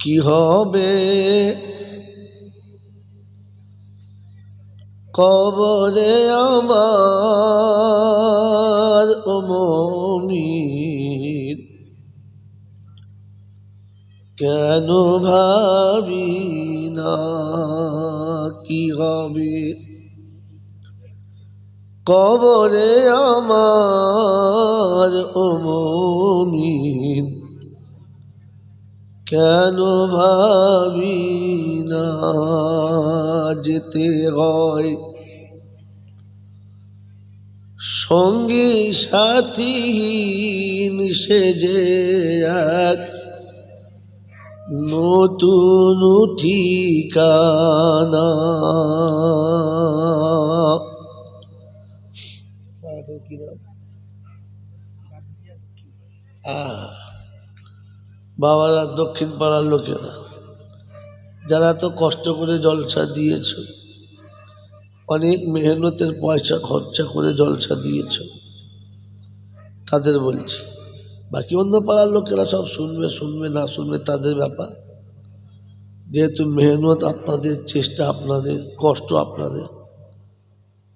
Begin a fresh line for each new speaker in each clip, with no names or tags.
কি হবে কবরে আমার ও মুমিন, কেন ভাবি না কি হবে কবরে আমার ও মুমিন, কেন ভাবি না যেতে হয় সঙ্গী সাথীহীন সেজে এক নতুন ঠিকানা। বাবারা, দক্ষিণ পাড়ার লোকেরা যারা তো কষ্ট করে জলসা দিয়েছ, অনেক মেহনতের পয়সা খরচা করে জলসা দিয়েছ, তাদের বলছি। বাকি অন্য পাড়ার লোকেরা সব শুনবে শুনবে না শুনবে তাদের ব্যাপার। যেহেতু মেহনত আপনাদের, চেষ্টা আপনাদের, কষ্ট আপনাদের,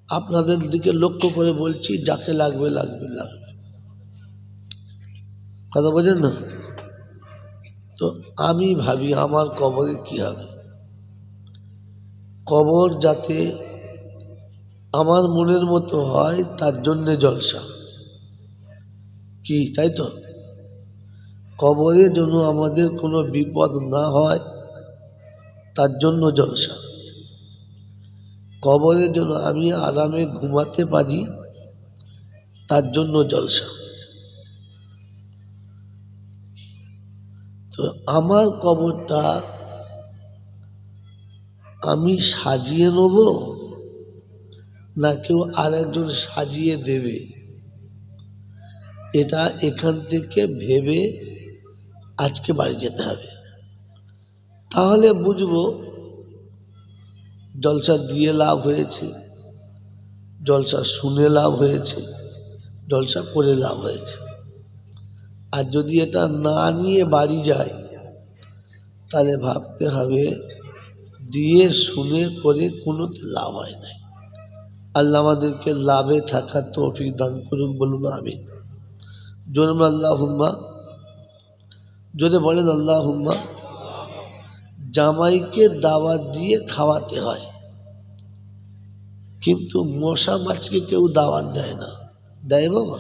আপনাদের দিকে লক্ষ্য করে বলছি, যাকে লাগবে লাগবে লাগবে, কথা বোঝেন না? তো আমি ভাবি আমার কবরে কি হবে, কবর যাতে আমার মনের মতো হয় তার জন্যে জলসা কি, তাই তো? কবরে যেন আমাদের কোনো বিপদ না হয় তার জন্য জলসা, কবরে যেন আমি আরামে ঘুমাতে পারি তার জন্য জলসা। তো আমার কবরটা আমি সাজিয়ে নেব না কেউ আরেকজন সাজিয়ে দেবে, এটা এখান থেকে ভেবে আজকে বাড়ি যেতে হবে। তাহলে বুঝবো জলসা দিয়ে লাভ হয়েছে, জলসা শুনে লাভ হয়েছে, জলসা করে লাভ হয়েছে। আর যদি এটা না নিয়ে বাড়ি যায় তাহলে ভাবতে হবে দিয়ে শুনে করে কোনো লাভ হয় নাই। আল্লাহ আমাদেরকে লাভে থাকার তৌফিক দান করুন, বলুন আমিন। জোরে আল্লাহুম্মা, জোরে বলেন আল্লাহুম্মা। জামাইকে দাওয়াত দিয়ে খাওয়াতে হয়, কিন্তু মশা মাছকে কেউ দাওয়াত দেয় না। দেয় বাবা?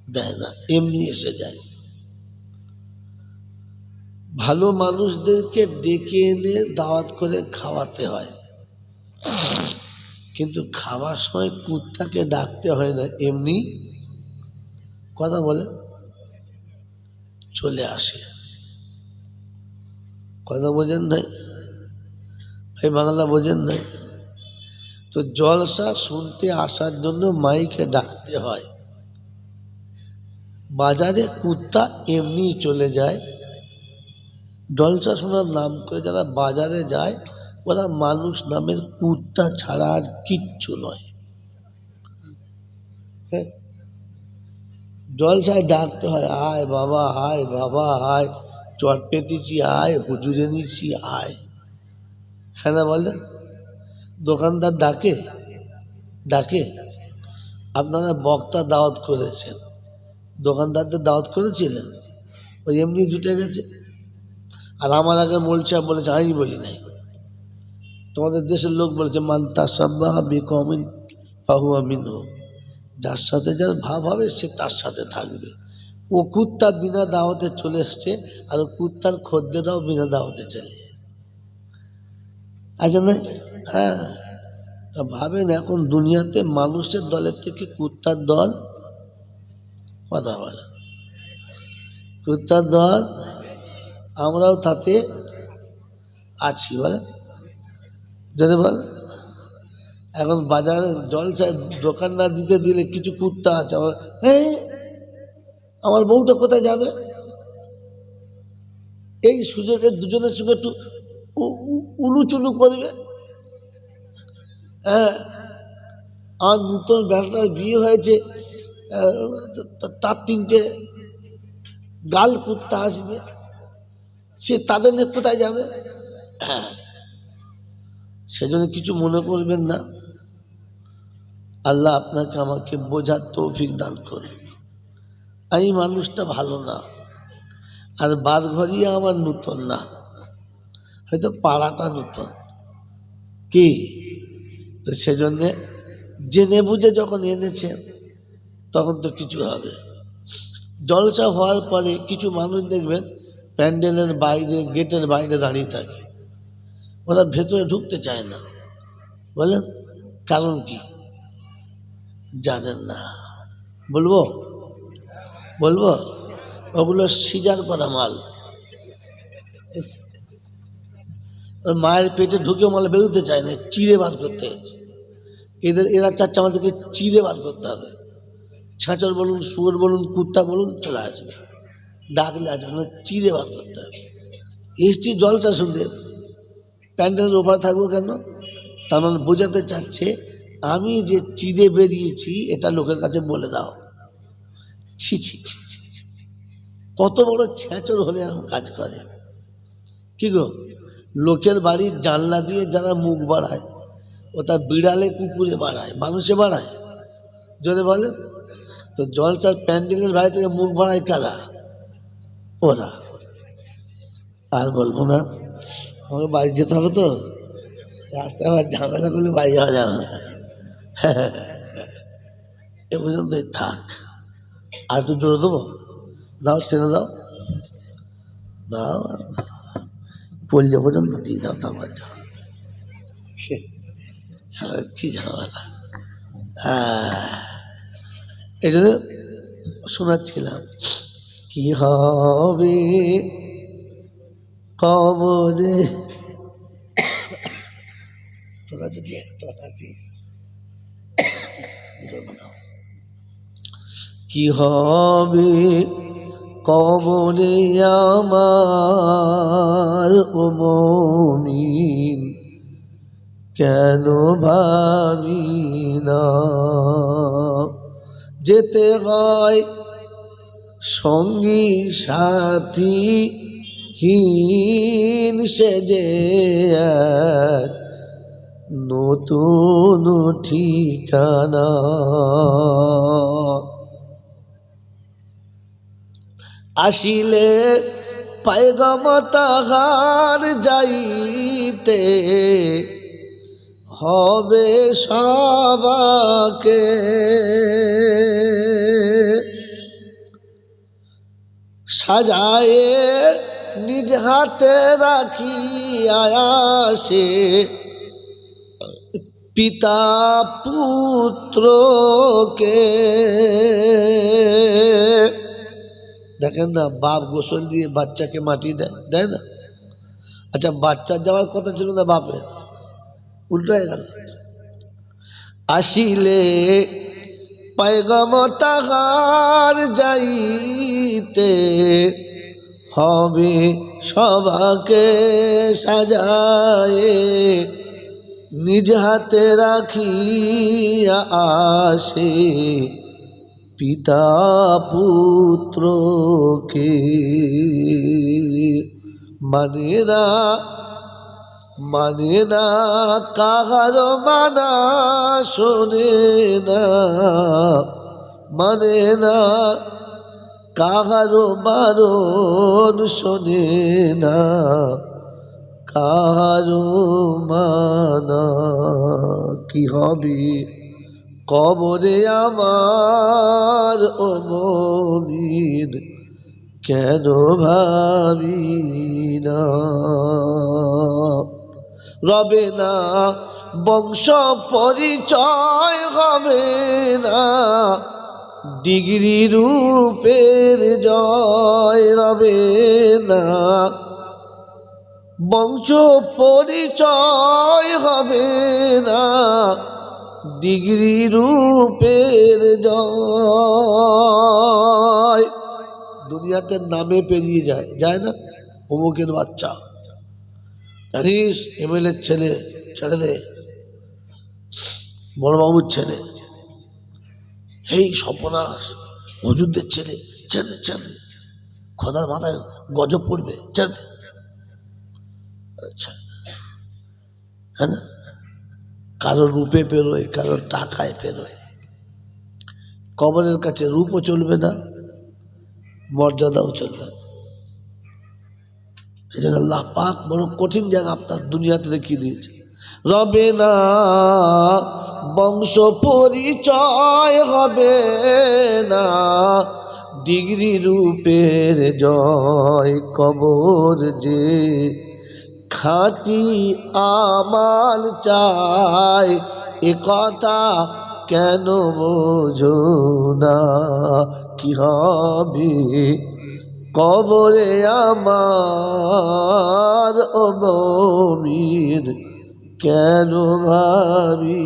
দেয় না, এমনি এসে যায়। ভালো মানুষদেরকে ডেকে এনে দাওয়াত করে খাওয়াতে হয়, কিন্তু খাওয়ার সময় কুত্তাকে ডাকতে হয় না, এমনি কথা বলে চলে আসে। কথা বোঝেন নাই? এই বাংলা বোঝেন নাই? তো জলসা শুনতে আসার জন্য মাইকে ডাকতে হয়। বাজারে কুত্তা এমনি চলে যায়, জলসা শোনার নাম করে যারা বাজারে যায় ওরা মানুষ নামের কুত্তা ছাড়া আর কিচ্ছু নয়। হ্যাঁ, জলসায় ডাকতে হয়, আয় বাবা আয়, বাবা আয়, চট পেতেছি আয়, হুজুরে নিছি আয়। হ্যাঁ না বলে? দোকানদার ডাকে ডাকে? আপনারা বক্তা দাওয়াত করেছেন, দোকানদারদের দাওয়াত করেছিলেন? ওই এমনি জুটে গেছে। আর আমার আগে বলছে আমি বলি নাই, তোমাদের দেশের লোক বলেছে মান তাসাব্বাহা বিকওমিন ফাহুয়া মিনহুম, যার সাথে যার ভাব হবে সে তার সাথে থাকবে। ও কুত্তা বিনা দাওয়াতে চলে এসছে, আর ও কুত্তার খদ্দেরাও বিনা দাওয়াতে চলে এসছে। আচ্ছা না? হ্যাঁ, তা ভাবেন এখন দুনিয়াতে মানুষের দলের থেকে কুত্তার দল, কথা বলে কুত্তার দল, আমরাও তাতে আছি, বলে যদি বল। এখন বাজারে জলসায় দোকান না দিতে দিলে কিছু কুত্তা আছে, আমার বউটা কোথায় যাবে, এই সুযোগে দুজনের সঙ্গে একটু উলুচুলু করবে। হ্যাঁ, আমার নতুন বেটার বিয়ে হয়েছে, তার তিনটে গাল কুত্তা আসবে, সে তাদের নিয়ে কোথায় যাবে? হ্যাঁ, সেজন্য কিছু মনে করবেন না। আল্লাহ আপনাকে আমাকে বোঝার তৌফিক দান করে। আমি মানুষটা ভালো না, আর বাড়ঘরই আমার নূতন না, হয়তো পাড়াটা নূতন কি। তো সেজন্যে জেনে বুঝে যখন এনেছেন তখন তো কিছু হবে। জলসা হওয়ার পরে কিছু মানুষ দেখবেন প্যান্ডেলের বাইরে, গেটের বাইরে দাঁড়িয়ে থাকে, ওরা ভেতরে ঢুকতে চায় না। বলেন কারণ কি? জানেন না। বলবো বলবো ওগুলো সিজার করা মাল, মায়ের পেটে ঢুকে মাল বেরোতে চায় না, চিড়ে বার করতে হচ্ছে এরা চাচ্ছে আমাদেরকে চিড়ে বার করতে হবে। ছাঁচর বলুন, শুয়োর বলুন, কুত্তা বলুন, চলে আসবে, ডাকলে আসবে, চিড়ে বার করতে হবে। এসছি জলটা শুনতে, প্যান্ডেলের ওপর থাকবো কেন? তার মানে বোঝাতে চাচ্ছে আমি যে চিড়ে বেরিয়েছি এটা লোকের কাছে বলে দাও। ছি ছি ছি ছি ছি, কত বড় ছ্যাঁচর হলে এরকম কাজ করে। কি গো, লোকের বাড়ির জানলা দিয়ে যারা মুখ বাড়ায়, ওটা বিড়ালে কুকুরে বাড়ায়, মানুষে বাড়ায়? যদি বলে তো জলচার প্যান্ডেলের বাইরে থেকে মুখ বাড়ায় কারা? ওরা। আর বলবো না, আমাকে বাড়ি যেতে হবে, তো রাস্তায় আবার ঝামেলা করলে বাড়ি যাওয়া যাবে না। এ পর্যন্তই থাক, আর একটু জোরে দেবো, দাও, টেনে দাও, দাও, পল্লে পর্যন্ত দিয়ে দাও, তারপর যাও। কি ঝামেলা। এই জন্য শোনাচ্ছিলাম, কি হবে কবরে, তোরা যদি একটা আসিস, কি হবে কবরে আমার ও মুমিন, কেন ভাবি না? যেতে হয় সঙ্গী সাথী হীন সেজে এক নতুন ঠিকানা। আসিলে পায়গাম তাহার যাইতে হবে সবাকে, সাজায়ে নিজ হাতে রাখি আসে পিতা পুত্রকে। দেখেন না, বাপ গোসল দিয়ে বাচ্চাকে মাটি দেয়, দেয় না? আচ্ছা, বাচ্চার যাওয়ার কথা ছিল না বাপের, উল্টো হয়ে গেল। আসিলে পায়গাম তাহার যাইতে হবে সবাকে, সাজায়ে নিজ হাতে রাখিয়া আসে পিতা পুত্রকে। মানে না কাহার মানা শোনে না, মানে না কাহার বারণ শোনে না, কাহারো মানা। কি হবে কবরে আমার ও মুমিন, কেন ভাবি না? রবে না বংশ পরিচয়, হবে না ডিগ্রি রূপের জয়, রবে না বংশ পরিচয়, হবে না ডিগ্রি রূপের জয়। দুনিয়াতে নামে পেরিয়ে যায়, যায় না? অমুকের বাচ্চা, জানিস এমএলএর ছেলে, ছেড়ে দে, বড়বাবুর ছেলে, এই সর্বনাশ, মজুরদের ছেলে, ছেড়ে ছেড়ে। খোদার মাথায় গজব পড়বে। আচ্ছা, হ্যাঁ না? কারো রূপে পেরোয়, কারো টাকায় পেরোয়। কবরের কাছে রূপও চলবে না, মর্যাদাও চলবে না। এই জন্য আল্লাহ পাক বড় কঠিন জায়গা আপনার দুনিয়াতে দেখিয়ে দিয়েছে। রবে না বংশ পরিচয়, হবে না ডিগ্রি রূপের জয়, কবর যে খাঁটি আমাল চায়, এ কথা কেন বোঝো না? কি হবে কবরে আমার, ও মুমিন কেন ভাবি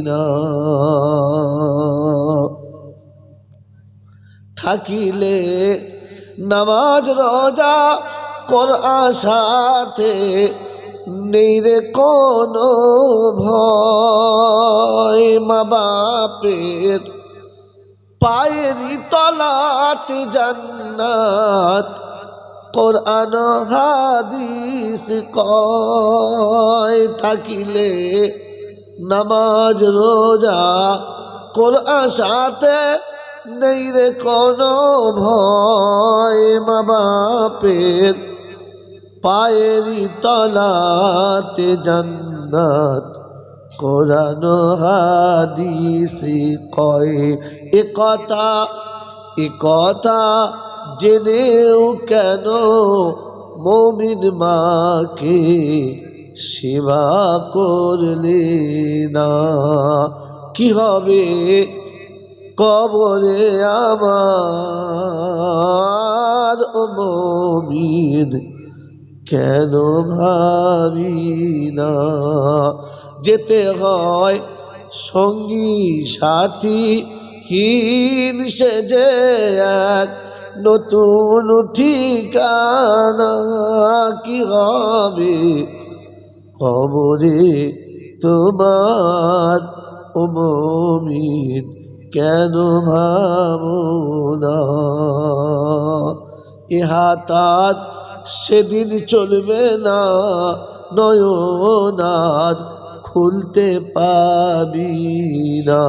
না? থাকিলে নামাজ রোজা কোরআন সাথে, নেই রে কোনো ভয়, মা বাপের পায়েরই তলাতে জান্নাত, কোরআন হাদিস কয়। থাকিলে নামাজ রোজা কোরআন সাথে, নেই রে কোনো ভয়, মা বাপের পায়েরই তলাতে জান্নাত, কোরআন হাদিস কয়। এ কথা জেনেও কেন মুমিন মাকে সেবা করলে না? কি হবে কবরে আমার, ও মুমিন কেন ভাবি না? যেতে হয় সঙ্গী সাথী হীন সেজে, এক নতুন ঠিকানা। কি হবে কবরে তোমার, ও মুমিন কেন ভাবো না? ইহাতাত সেদিন চলবে না, নয়নার খুলতে পাবি না।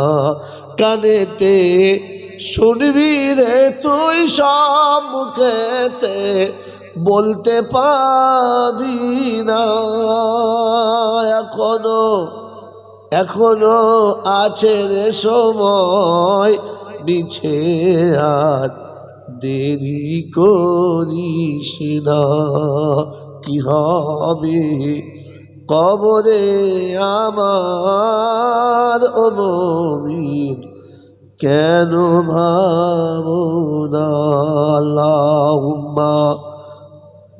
কানেতে শুনবি রে তুই সব, মুখেতে বলতে পাবি না। এখনো আছে রে সময়, মিছে আর দেরি করিস না। কি হবে কবরে আমার, ও মুমিন কেন ভাবো না? আল্লাহুম্মা,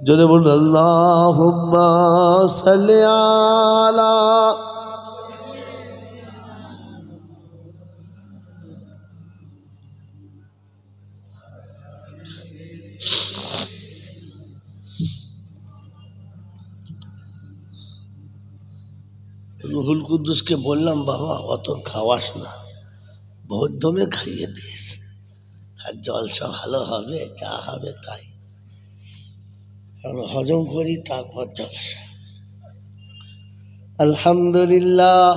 জোরে বলুন আল্লাহুম্মা সাল্লি আলা। রুহুল কুদ্দুসকে বললাম, বাবা অত খাওয়াস না, বহুত দমে খাইয়ে দিস, আর জলসা ভালো হবে, যা হবে তাই, কারণ হজম করি তারপর জলসা। আলহামদুলিল্লাহ,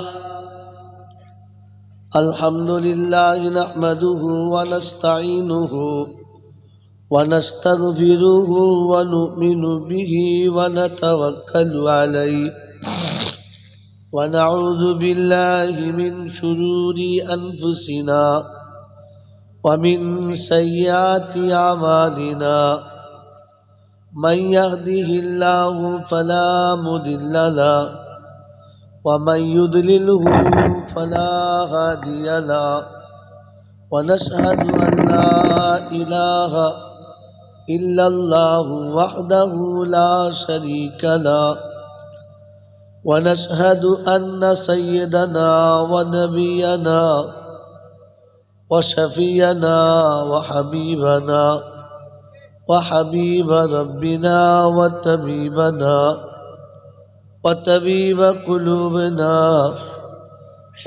আলহামদুলিল্লাহ নাহমাদুহু ওয়া নাস্তাঈনুহু ওয়া নাস্তাগফিরুহু ওয়া নু'মিনু বিহি ওয়া নাতাওয়াক্কালু আলাইহি ونعوذ بالله من شرور أنفسنا ومن سيئات أعمالنا من يهده الله فلا مضل له ومن يضلله فلا هادي له ونشهد أن لا إله إلا الله وحده لا شريك له ونشهد أن سيدنا ونبينا وشفينا وحبيب ربنا وطبيب قلوبنا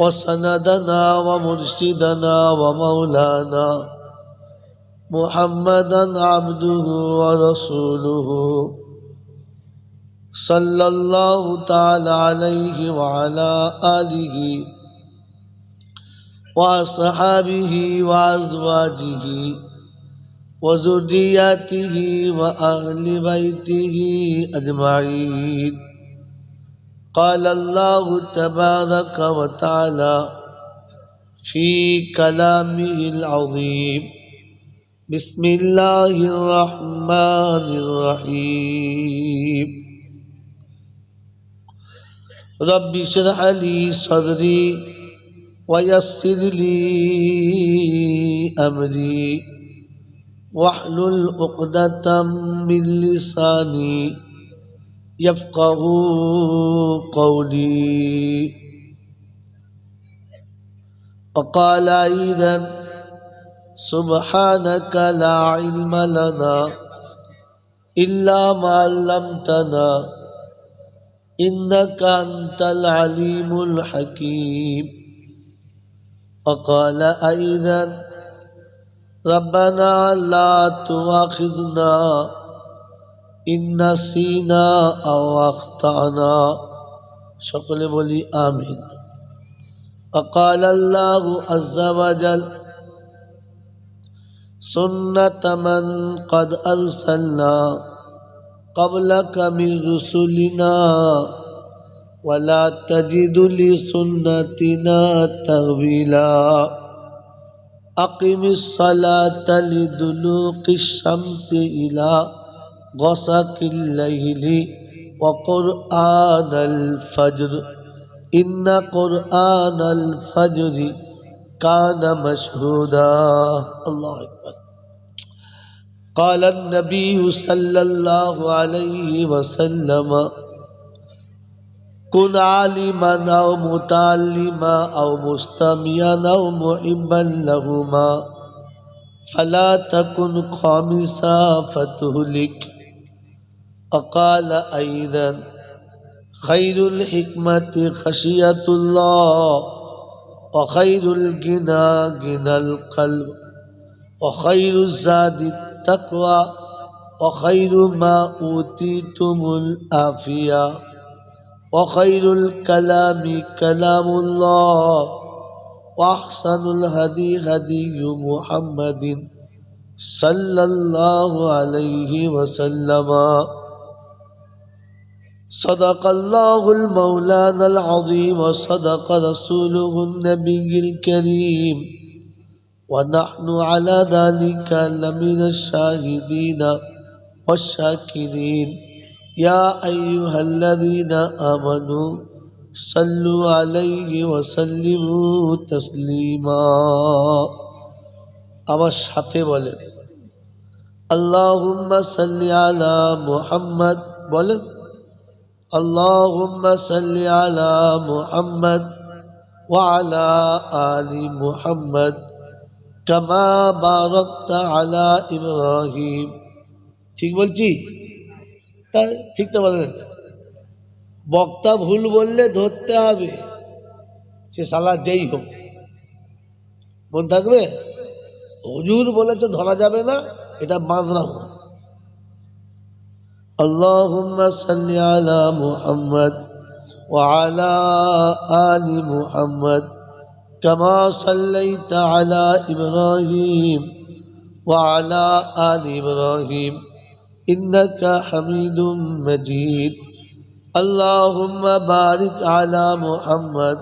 وسندنا ومرشدنا ومولانا محمدا عبده ورسوله صلى الله تعالى عليه وعلى آله وصحابه وأزواجه وذرياته وأهل بيته أجمعين. قال الله تبارك وتعالى في كلامه العظيم: بسم الله الرحمن الرحيم. رب اشرح لي صدري ويسر لي أمري واحلل عقدة من لساني يفقه قولي. وقال أيضا: سبحانك لا علم لنا إلا ما علمتنا إنك أنت العليم الحكيم. وقال أيضا: ربنا لا تؤاخذنا إن نسينا أو أخطأنا. সকলে বলি আমিন। وقال الله عز وجل: سنة من قد أرسلنا قبلك من رسلنا ولا تجد لسنتنا تحويلا. أقم الصلاة لدلوق الشمس إلى غسق الليل وقرآن الفجر إن قرآن الفجر كان مشهودا. الله أكبر. قال النبي صلى الله عليه وسلم: كن عالما أو متعلما أو مستمعا أو محبا لهما فلا تكن خامسا فتهلك. وقال أيضا: خير الحكمة خشية الله وخير الغنى غنى القلب وخير الزاد التقوى وخير ما أوتيتم العافية وخير الكلام كلام الله وأحسن الهدي هدي محمد صلى الله عليه وسلم. صدق الله المولانا العظيم وصدق رسوله النبي الكريم ونحن على ذلك لمن الشاهدين والشاكرين. يا أيها الذين آمنوا صلوا عليه وسلموا تسليما. আমার সাথে বলেন اللهم صل على محمد. বলেন اللهم صل على محمد وعلى آل محمد كما باركت على إبراهيم. ঠিক বলছি? তাই ঠিক তো বলেন। বক্তা ভুল বললে ধরতে হবে, সে সালা যেই হোক। মন থাকবে? হুজুর বলেছে ধরা যাবে না, এটা বাঁধনা হোক। اللهم صل على محمد وعلى آل محمد كما صليت على إبراهيم وعلى آل إبراهيم إنك حميد مجيد. اللهم بارك على محمد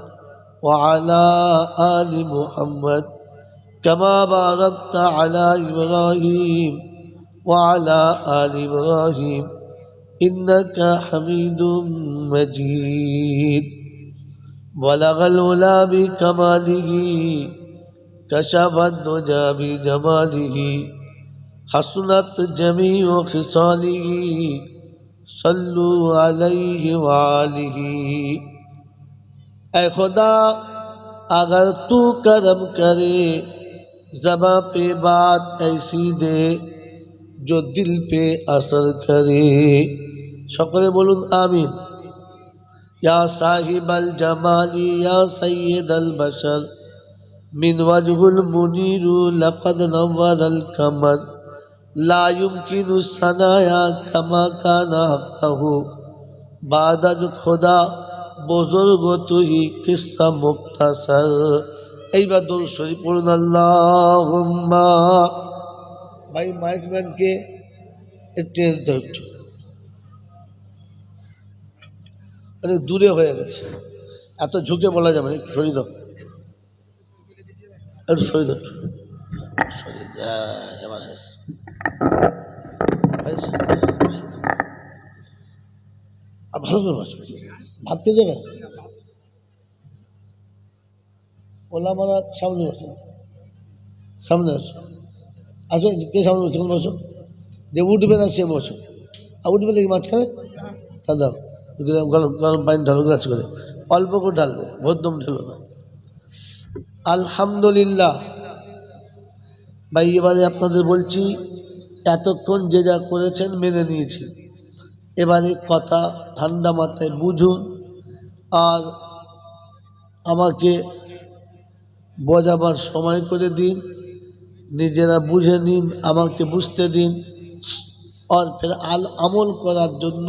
وعلى آل محمد كما باركت على إبراهيم وعلى آل إبراهيم إنك حميد مجيد. بلغ العلا بكماله كشف الدجى بجماله حسنت جميع خصاله صلوا عليه وآله. اے خدا اگر تو کرم کرے زباں پہ بات ایسی دے جو دل پہ اثر کرے. সকলে বলুন আমিন। یا صاحب الجمال یا سید البشر মিন ওয়াজহুল মুনিরু লাকাদ নাওয়ারাল কামার লা ইউমকিনু সানায়া কামা কানা হাক্কাহু বাদাজ খোদা বুজুর্গ তুহি কিসসা মুক্তাসার। এইবার দরুদ শরীফ পড়ুন আল্লাহুম্মা। ভাই মাইকম্যানকে একটু এনতে একটু অনেক দূরে হয়ে গেছে, এত ঝুঁকে বলা যাবে না, একটু সরিয়ে দাও, একটু সরিয়ে দাও, একটু সরিয়ে দাও। এবার ভালো করে বসো, ভাত খেয়ে যাবে, ওলা মারা সামনে বসো, সামনে বসো, আসো, কে সামনে বসো, বসো, যে উঠবে না সে বসো, আর উঠবে দেখি মাঝখানে, তা দাও গরম গরম পানি ঢালো গ্লাস করে, অল্প করে ঢালবে, ভদ্রম ঢেলো না। আলহামদুলিল্লাহ। ভাই এবারে আপনাদের বলছি, এতক্ষণ যে যা করেছেন মেনে নিয়েছি, এবারে কথা ঠান্ডা মাথায় বুঝুন আর আমাকে বোঝাবার সময় করে দিন, নিজেরা বুঝে নিন, আমাকে বুঝতে দিন, আর ফের আমল করার জন্য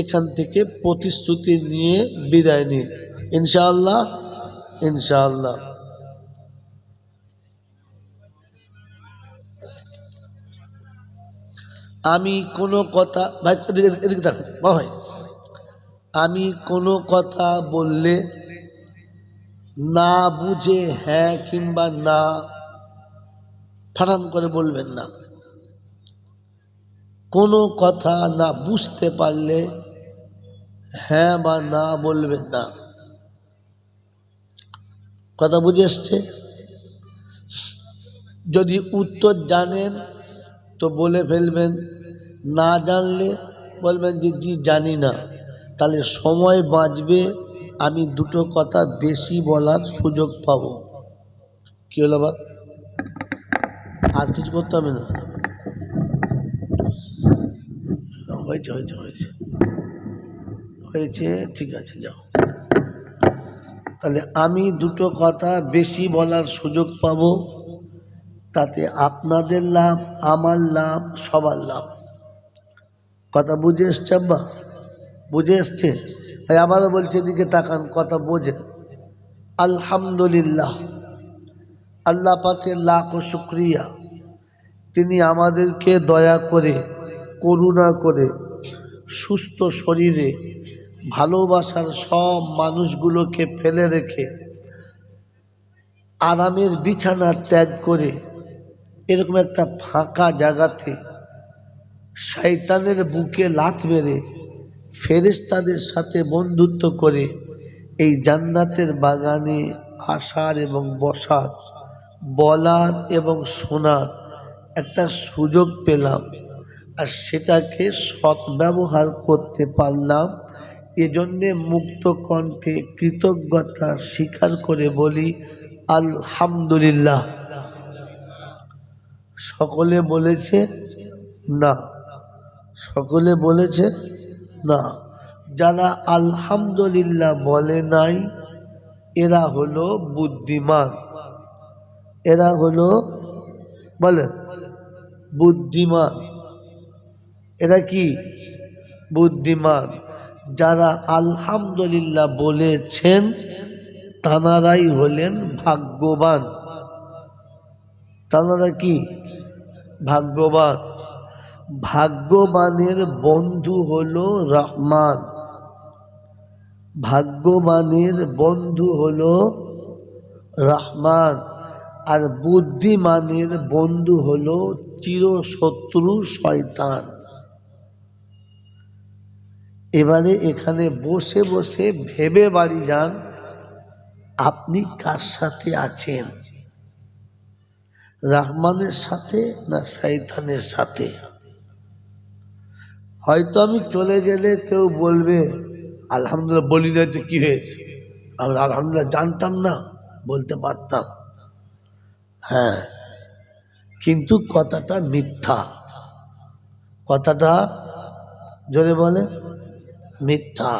এখান থেকে প্রতিশ্রুতি নিয়ে বিদায় নিন ইনশাআল্লাহ। ইনশাআল্লাহ। আমি কোনো কথা, ভাই এদিকে দেখো বড় ভাই, আমি কোনো কথা বললে না বুঝে হ্যাঁ কিংবা না ফারাম করে বলবেন না। কোনো কথা না বুঝতে পারলে হ্যাঁ বা না বলবেন না। কথা বুঝে এসছে? যদি উত্তর জানেন তো বলে ফেলবেন, না জানলে বলবেন যে জি জানি না, তাহলে সময় বাঁচবে, আমি দুটো কথা বেশি বলার সুযোগ পাব। কি হলো বা, আর কিছু করতে হবে না? হয়েছে হয়েছে হয়েছে হয়েছে, ঠিক আছে, যাও। তাহলে আমি দুটো কথা বেশি বলার সুযোগ পাব, তাতে আপনাদের লাভ, আমার লাভ, সবার লাভ। কথা বুঝে এসছে আব্বা? বুঝে এসছে? তাই আবারও বলছে, এদিকে তাকান, কথা বোঝে। আলহামদুলিল্লাহ, আল্লাহ পাকের লাখ শুকরিয়া, তিনি আমাদেরকে দয়া করে, করুণা করে, সুস্থ শরীরে ভালোবাসার সব মানুষগুলোকে ফেলে রেখে আরামের বিছানা ত্যাগ করে এরকম একটা ফাঁকা জায়গাতে শয়তানের বুকে লাথ মেরে ফেরেশতাদের সাথে বন্ধুত্ব করে এই জান্নাতের বাগানে আসার এবং বসার, বলার এবং শোনার একটা সুযোগ পেলাম, আর সেটাকে সদ্ব্যবহার করতে পারলাম। এজন্যে মুক্ত কণ্ঠে কৃতজ্ঞতা স্বীকার করে বলি আলহামদুলিল্লাহ। সকলে বলেছে না? সকলে বলেছে না? যারা আলহামদুলিল্লাহ বলে নাই এরা হলো বুদ্ধিমান, এরা হলো, বলে বুদ্ধিমান, এরা কি বুদ্ধিমান। যারা আলহামদুলিল্লাহ বলেছেন তানারাই হলেন ভাগ্যবান। তানারা কি ভাগ্যবান? ভাগ্যবানের বন্ধু হলো রহমান, ভাগ্যবানের বন্ধু হলো রহমান, আর বুদ্ধিমানের বন্ধু হলো চিরশত্রু শয়তান। এবারে এখানে বসে বসে ভেবে বাড়ি যান, আপনি কার সাথে আছেন, রহমানের সাথে না শয়তানের সাথে? হয়তো আমি চলে গেলে কেউ বলবে আলহামদুলিল্লাহ বলি না তো কি হয়েছে, আমরা আলহামদুলিল্লাহ জানতাম না, বলতে পারতাম। হ্যাঁ, কিন্তু কথাটা মিথ্যা, কথাটা জোরে বলে মিথ্যা।